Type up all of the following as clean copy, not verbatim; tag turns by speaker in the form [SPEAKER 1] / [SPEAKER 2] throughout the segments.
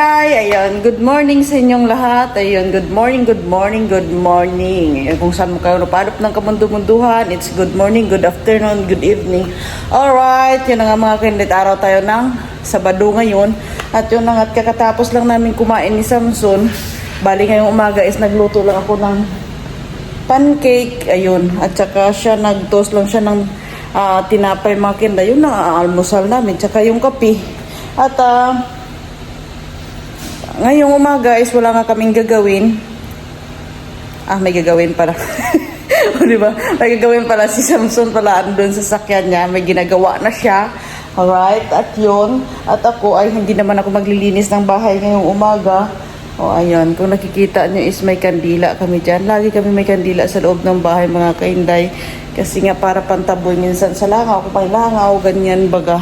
[SPEAKER 1] Inday, ayun, good morning sa inyong lahat. Ayun, good morning, good morning, good morning. Ayun, kung saan mo kayo napadop ng kamundu-munduhan, it's good morning, good afternoon, good evening. Alright, yun na nga mga kinlit, araw tayo ng Sabado ngayon. At yun na nga, kakatapos lang namin kumain ni Samson. Bali ngayong umaga is nagluto lang ako ng pancake, ayun. At saka siya, nag-toast lang siya ng tinapay mga kinday. Yun na, almusal namin, tsaka yung kape. At ngayong umaga is wala nga kaming gagawin. May gagawin pala. O diba? May gagawin pala si Samson pala andun sa sakyan niya. May ginagawa na siya. Alright, at yun. At ako ay hindi naman ako maglilinis ng bahay ngayong umaga. O ayun, kung nakikita nyo is may kandila kami dyan. Lagi kami may kandila sa loob ng bahay mga kainday. Kasi nga para pantaboy minsan sa langaw, kung langaw, ganyan baga.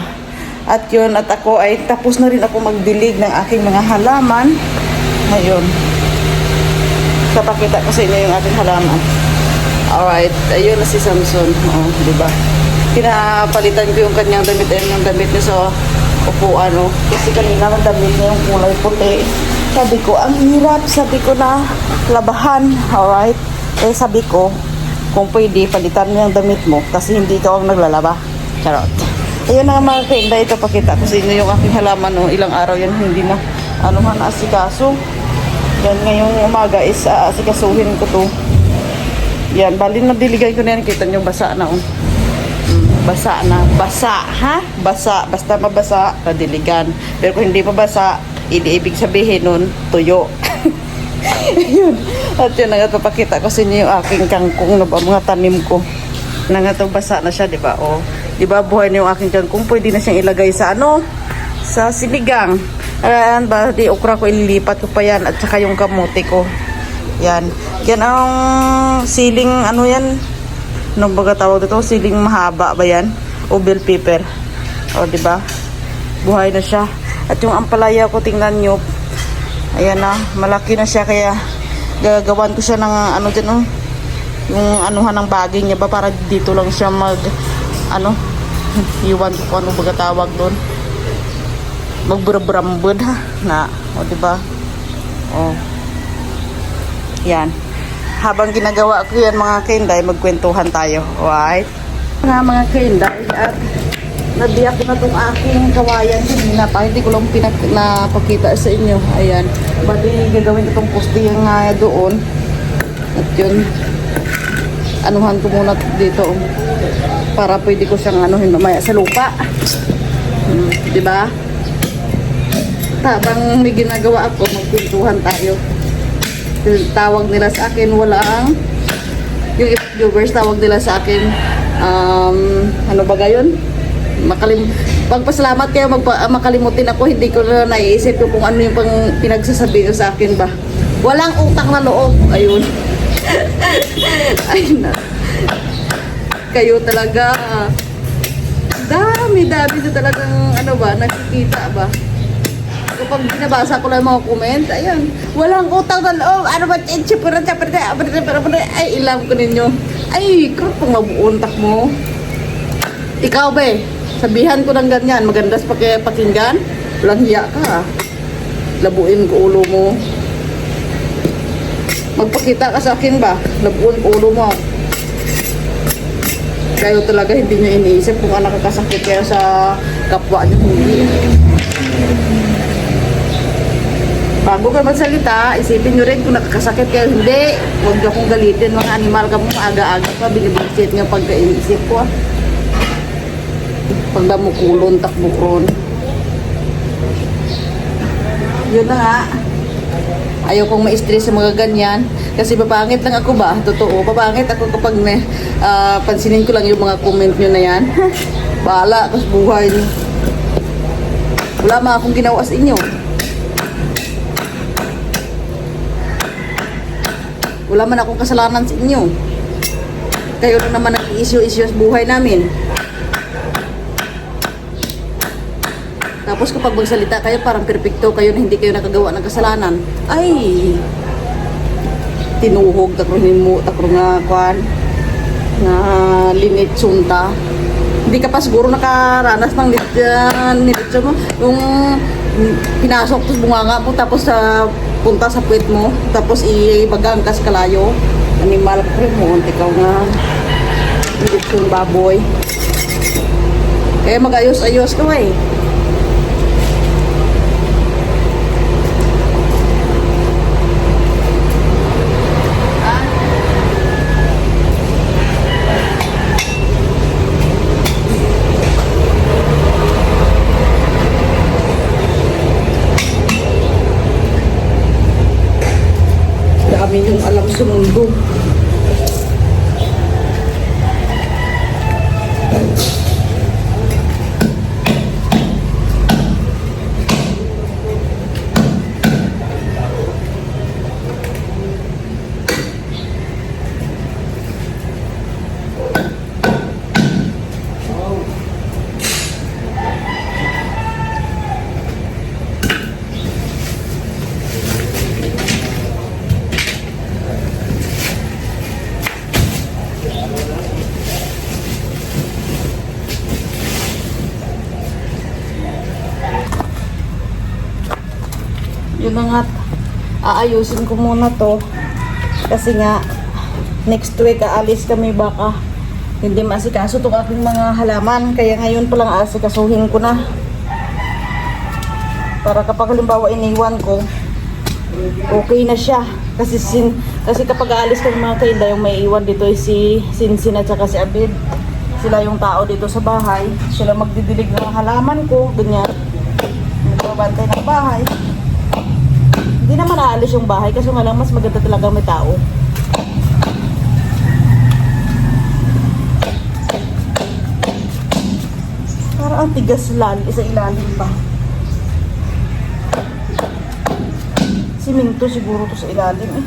[SPEAKER 1] At yun, at ako ay tapos na rin ako magdilig ng aking mga halaman. Ngayon, kapakita ko sa inyo yung ating halaman. Alright, ayun na si Samson. Diba? Pinapalitan ko yung kanyang damit. Ayun yung damit niya sa upuan. Kasi kanina ang damit niya yung kulay puti. Sabi ko, ang hirap. Sabi ko na labahan. Alright? Sabi ko, kung pwede, palitan mo yung damit mo. Kasi hindi ikaw ang naglalaba. Charot. Ayun na mga kainday, ito pakita ko sa inyo yung aking halaman. Ilang araw yan, hindi na asikaso. Yan, ngayong umaga is asikasuhin ko to. Yan, bali na diligan ko na yan. Kita nyo, basa na. Basa na. Basa, ha? Basa. Basta mabasa, kadiligan. Pero kung hindi pa basa, ibig sabihin nun, tuyo. Ayun. At yun, papakita ko sa inyo yung aking kangkong na mga tanim ko. Nangatong basa na siya, di ba? Diba, buhay na yung aking kangkong. Pwede na siyang ilagay sa sa sinigang. Ayan, di okra ko, ililipat ko pa yan. At saka yung kamote ko. Yan. Yan ang siling, yan? Anong baga tawag dito? Siling mahaba ba yan? O bell pepper. Diba? Buhay na siya. At yung ampalaya ko, tingnan nyo. Ayan na, malaki na siya. Kaya gagawan ko siya ng dyan, yung anuhan ng bagay niya ba? Para dito lang siya iwan ko kung ano baga tawag doon, magburaburambud na, diba? Yan, habang ginagawa ko yan mga kainday, magkwentuhan tayo, right? Mga kainday, at nabiyak ko na itong aking kawayan hindi ko lang napakita sa inyo. Ayan, bali gagawin itong poste nga doon. At yun, anuhan ko muna dito para pwede ko siyang mamaya sa lupa. Diba? Habang may ginagawa ako, magkwentuhan tayo. Tawag nila sa akin, yung viewers tawag nila sa akin, ano ba gayon? Pagpasalamat kayo, makalimutin ako, hindi ko na naiisip kung ano yung pinagsasabi ko sa akin ba. Walang utang na loob. Ayun. Ayun na. Kayo talaga, dami na talagang nakikita ba? Kapag binabasa ko lang mga comment, ayan, walang utang na loob, ay, ilam ko ninyo. Ay, krap pang mabuuntak mo. Ikaw ba sabihan ko ng ganyan, magandas pakinggan, walang hiya ka. Labuin ko ulo mo. Magpakita ka sa akin ba? Labuin ko ulo mo. Kayo talaga hindi nyo iniisip kung nakakasakit kayo sa kapwa nyo. Hindi. Bago ka magsalita, isipin nyo rin kung nakakasakit kayo. Hindi. Huwag nyo akong galitin. Mga animal ka mo, maaga-aga pa. Binibisit nyo pagka-inisip ko. Pag damukulon, takbukron. Yun na nga. Ayaw kong ma-stress sa mga ganyan. Kasi papangit lang ako ba? Totoo. Papangit ako kapag pansinin ko lang yung mga comment nyo na yan. Bahala. Kasi buhay nyo. Wala mga akong ginawa sa inyo. Wala man akong kasalanan sa inyo. Kayo lang naman nag-i-issue sa buhay namin. Tapos kapag magsalita kayo, parang perfecto kayo na hindi kayo nakagawa ng kasalanan. Ay! Tinuhog, takro nga, na linit sunta. Hindi ka pa siguro nakaranas ng nilitsyo mo. Yung pinasok, tapos bunganga mo, tapos sa punta sa puwet mo, tapos ibagang kas kalayo. Animal cream mo, ikaw nga. Injection baboy. Kaya mag-ayos-ayos ka eh. Dami yung alam sa mundo. Yun na nga, aayusin ko muna to kasi nga next week aalis kami, baka hindi maasikaso itong aking mga halaman, kaya ngayon palang aasikasuhin ko na para kapag halimbawa iniwan ko, okay na siya. Kasi kapag aalis kami mga kainda, yung may iwan dito ay si Sinsin at saka si Abid. Sila yung tao dito sa bahay, sila magdidilig ng halaman ko, ganyan, nagbabantay ng bahay. Hindi naman aalis yung bahay kasi nga lang mas maganda talaga may tao. Parang ang tigas sa ilalim pa. Siminto siguro to sa ilalim eh.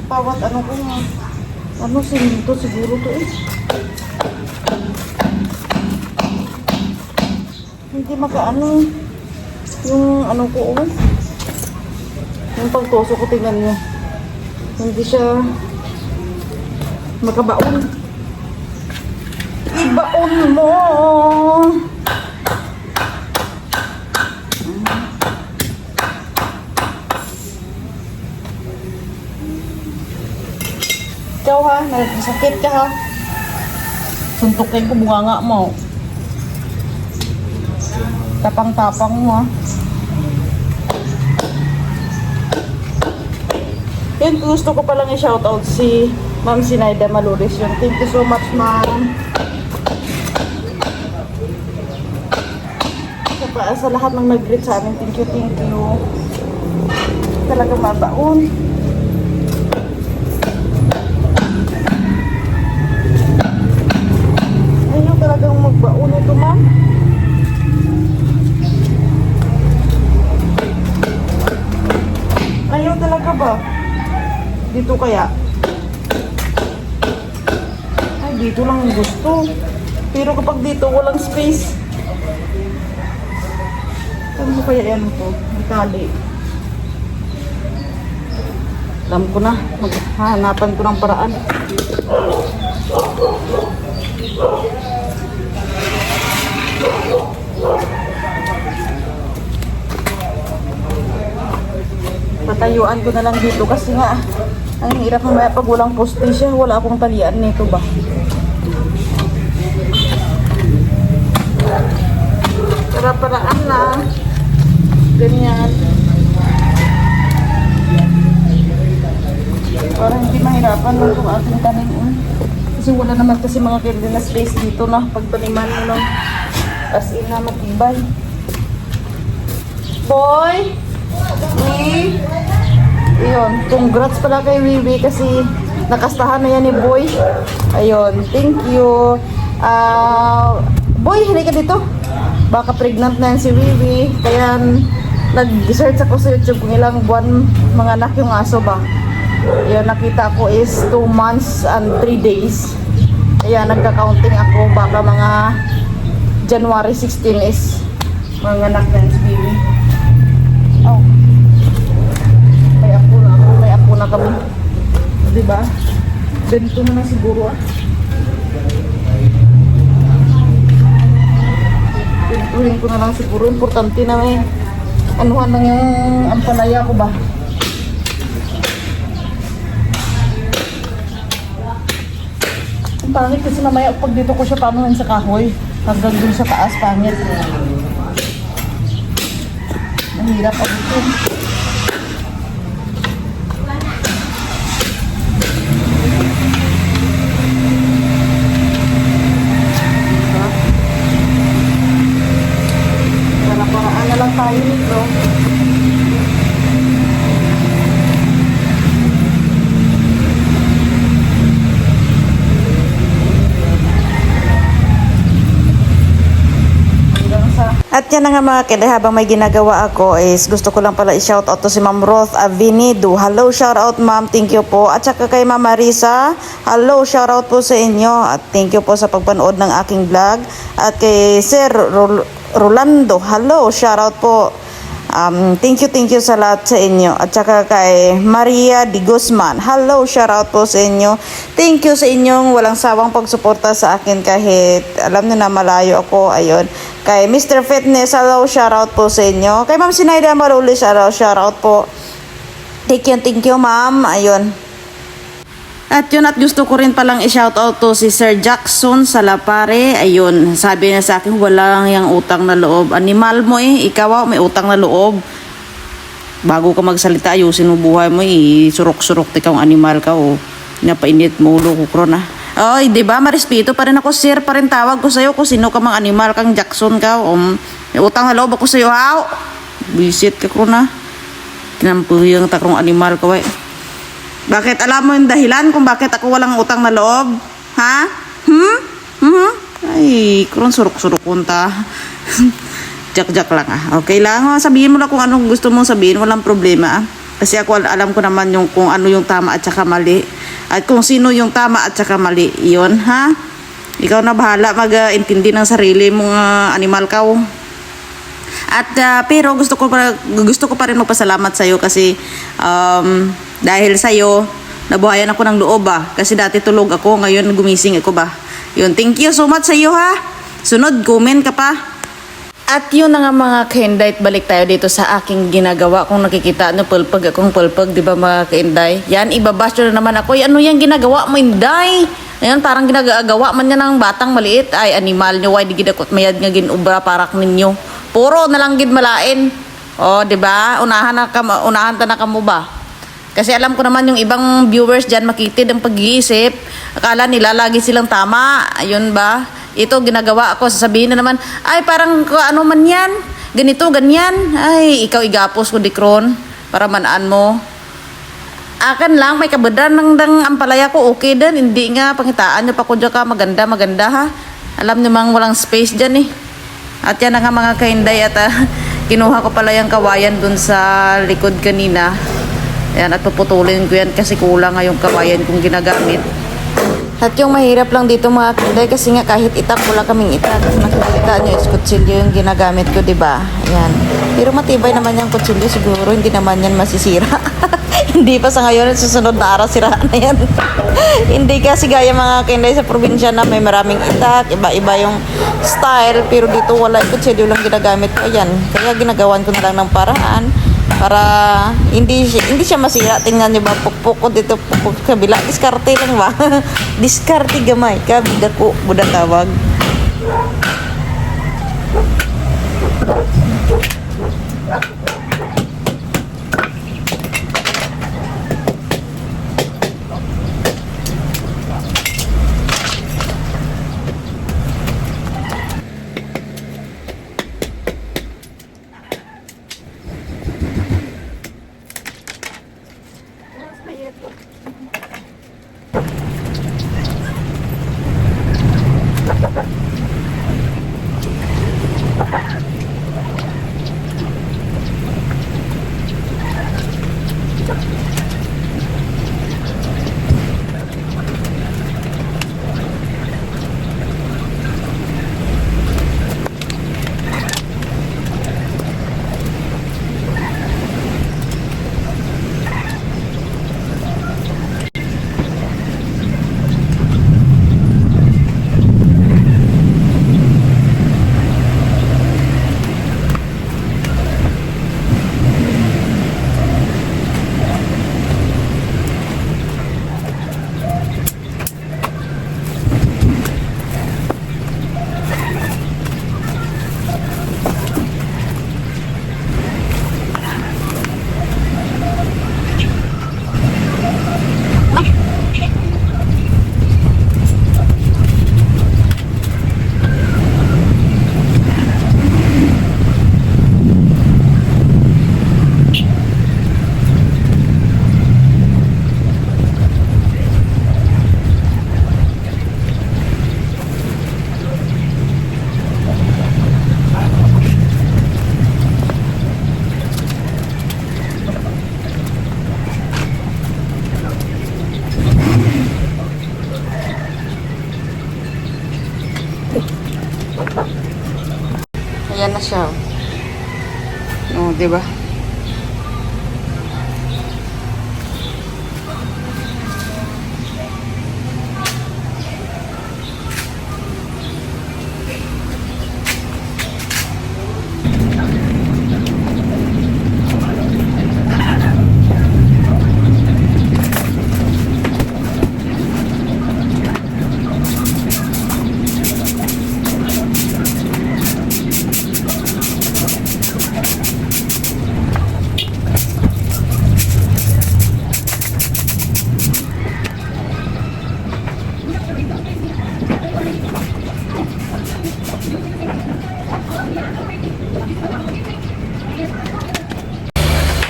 [SPEAKER 1] Bawat ano ko nga. Ano, siminto siguro to eh. Hindi makaano yung ano ko oh. Yung pagtoso ko, tingnan nyo, hindi siya makabaon. Ibaon mo. Ikaw ha, nasakit ka ha. Suntukin ko bunganga mo. Tapang-tapang mo ha. Yun, gusto ko palang i-shoutout si Ma'am Sinaida Malures yun. Thank you so much, ma'am. Sa lahat ng nag-greet sa amin, thank you, thank you. Talaga mabaon. Ayaw talagang magbaon ito, ma'am. Ayaw talaga ba? Dito kaya? Ay, dito lang gusto. Pero kapag dito walang space. Saan mo kaya yan ito? May tali. Alam ko na. Maghahanapan ko ng paraan. Patayuan ko na lang dito kasi nga ang hirap mamaya pag walang poste siya, wala akong talian nito ba. Para-paraan na ganyan para hindi mahirapan lang itong ating tanim kasi wala naman kasi mga kailan na space dito na pagtaniman mo lang as in na matibay. Boy! Ayun, congrats pala kay Wiwi kasi nakastahan na yan ni Boy. Ayun, thank you. Boy, halika dito. Baka pregnant na yan si Wiwi. Kaya nag-search ako sa YouTube kung ilang buwan mga anak yung aso ba. Ayun, nakita ko is 2 months and 3 days. Kaya nagka-counting ako. Baka mga January 16 is mga anak na si Wiwi. Oh. May apo na kami. Diba? Ganito na siguro ah. Pintuhin ko na lang siguro. Importante na may anuhan lang yung ampalaya ko ba. Ang pangit kasi mamaya pag dito ko siya panuhin sa kahoy. Hanggang dun sa taas, pangit. Mahirap abutin. Paraan na lang tayo nito.
[SPEAKER 2] At yan na nga mga kid, habang may ginagawa ako is gusto ko lang pala i-shoutout to si Ma'am Roth Avenido. Hello, shoutout ma'am, thank you po. At saka kay Ma'am Marisa, hello, shoutout po sa inyo. At thank you po sa pagpanood ng aking vlog. At kay Sir Rolando, hello, shoutout po. Thank you sa lahat sa inyo. At saka kay Maria Di Guzman, hello, shoutout po sa inyo. Thank you sa inyong walang sawang pagsuporta sa akin kahit alam nyo na malayo ako. Ayun. Kay Mr. Fitness, hello, shoutout po sa inyo. Kay Ma'am Sinaida Marulis, hello, shoutout po. Thank you ma'am. Ayun. At yun, at gusto ko rin palang i-shoutout to si Sir Jackson Salapare. Ayun, sabi niya sa akin, wala lang yung utang na loob. Animal mo ikaw may utang na loob. Bago ka magsalita, ayusin mo buhay mo surok-surok ikaw ang animal ka napainit mo ulo ko kro na. Oy, di ba? Marespeto pa rin ako, sir. Pa rin tawag ko sa'yo kung sino ka mang animal kang Jackson ka. May utang na loob ako sa'yo, haw. Bisit ka kro na. Kinampuhi yung takrong animal ka, wey. Bakit? Alam mo yung dahilan kung bakit ako walang utang na loob? Ha? Ay, kron surok-surok kunta. Jak-jak lang Okay lang. Sabihin mo lang kung anong gusto mong sabihin. Walang problema Kasi ako alam ko naman kung ano yung tama at saka mali. At kung sino yung tama at saka mali. Yun, ha? Ikaw na bahala mag-intindi ng sarili mong animal ka. At pero gusto ko pa rin magpasalamat sa iyo kasi dahil sa iyo nabuhayan ako ng loob kasi dati tulog ako, ngayon gumising ako ba. Yun, thank you so much sa iyo ha. Sunod, comment ka pa. At yun na nga mga kainday, balik tayo dito sa aking ginagawa. Kung nakikita nyo, akong pulpag, di ba mga kainday? Yan, ibabash na naman ako. Ano yan ginagawa mo, inday? Ayan, parang ginagawa man niya ng batang maliit. Ay, animal nyo, why di ginakot mayad nga ginubra parak ninyo. Puro na lang gid malain. Di ba? Unahan ta na kamo ba? Kasi alam ko naman yung ibang viewers diyan makitid ang pag-iisip. Akala nila lagi silang tama. Ayun ba? Ito ginagawa ako, sasabihin na naman, ay parang ano man yan, ganito, ganyan. Ay, ikaw igapos ko dikron para manaan mo. Akan lang, may kabadan ng ampalaya ko, okay din. Hindi nga, pangitaan nyo pa ko dyan ka, maganda ha. Alam nyo mang walang space dyan At yan na nga mga kainday at kinuha ko pala yung kawayan dun sa likod kanina. Ayan, at puputulin ko yan kasi kulang nga yung kawayan kong ginagamit. At yung mahirap lang dito mga kainday kasi nga kahit itak, wala kaming itak. Nakikita nyo is kutsilyo yung ginagamit ko, diba? Ayan. Pero matibay naman yung kutsilyo siguro, hindi naman yan masisira. Hindi pa sa ngayon, susunod na araw sira na yan. Hindi kasi gaya mga kainday sa probinsya na may maraming itak, iba-iba yung style, pero dito wala kutsilyo lang ginagamit ko. Ayan. Kaya ginagawan ko na lang ng paraan para hindi siya masira. Tingnan niyo ba, pukpuk ko dito, pukpuk sa kabila. Diskarte lang ba? Diskarte gamay ka, budak ko, budak tawag.
[SPEAKER 1] siya. Oh, di ba?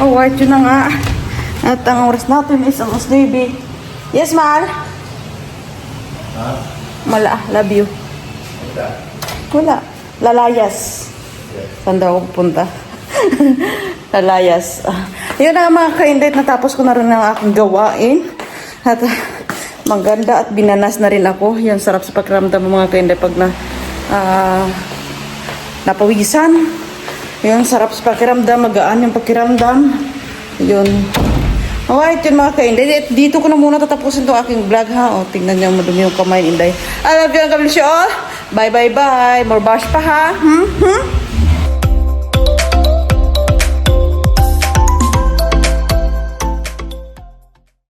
[SPEAKER 1] Alright, yun na nga. At ang oras natin is almost 9. Yes, Mahal? Mala, love you. Wala. Lalayas. Saan daw ako pupunta? Lalayas. Yun na mga ka-indet, natapos ko na rin ang aking gawain. At maganda at binanas na rin ako. Yun, sarap sa pakiramdam mga ka-indet pag napawisan. Yun, sarap sa pakiramdam, magaan yung pakiramdam. Yun. Alright, yun mga ka-inday. Dito ko na muna tatapusin itong aking vlog ha. O, tingnan niyo madumi yung kamay, inday. I love you, God bless you all. Bye, bye, bye. More bash pa ha.